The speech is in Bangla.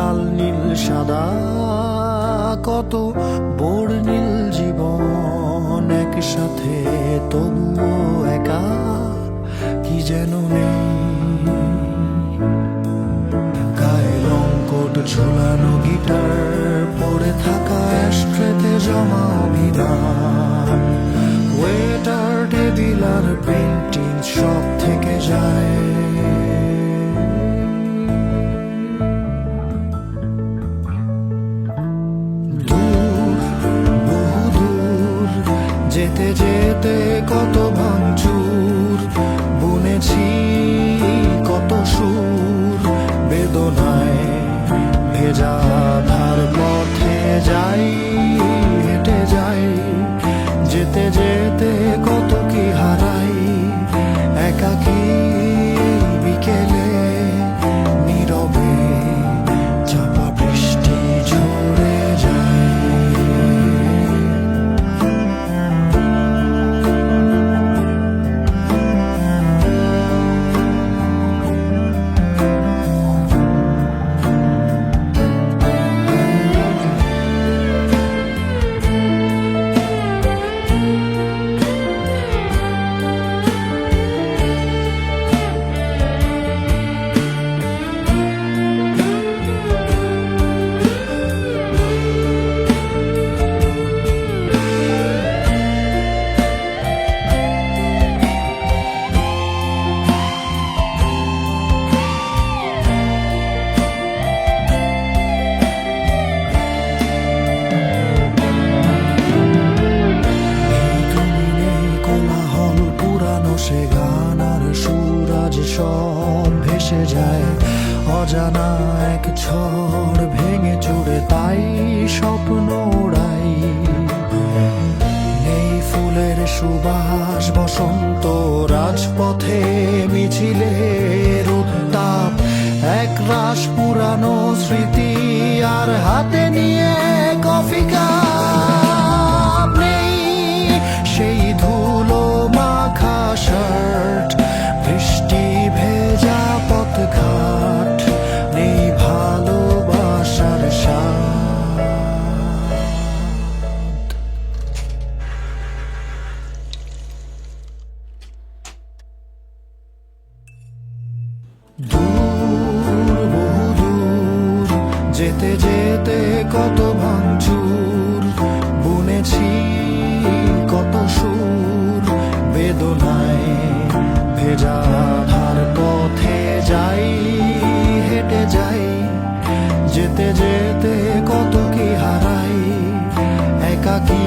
লাল নীল সাদা কত বর্ণিল জীবন একসাথে তবুও একা কি যেন নেই। গায়ে লঙ্কট ঝুলানো গিটার পড়ে থাকা অ্যাশট্রেতে জমা অভিধান, ওয়েটার টেবিল আর পেন্টিং সব থেকে যায়। যেতে যেতে কত ভাঙচুর, বুনেছি কত সুর, বেদনায় ভেজা ধার পথে যাই, হেঁটে যাই। যেতে যেতে কত কি হারাই, একাকী বিকেলে নীরবে চাপা বৃষ্টি ঝরে যায়। সে গান আর সুর আজ সব ভেসে যায়, অজানা এক ঝড় ভেঙে চুড়ে তাই স্বপ্ন উড়াই। নেই ফুলের সুবাস বসন্ত রাজপথে মিছিলের উত্তাপ, এক রাশ পুরানো স্মৃতি আর হাতে নিয়ে কফি কাপ। নেই সেই ধুলো মাখা শার্ট, বৃষ্টি ভেজা পথঘাট, নেই ভালোবাসার স্বাদ। দূর বহু দূর যেতে যেতে কত ভাঙচুর, বুনেছি কত সুর, বেদনায় ভেজা ধার পথে যাই, হেঁটে যাই। যেতে যেতে কত কি হারাই, একাকী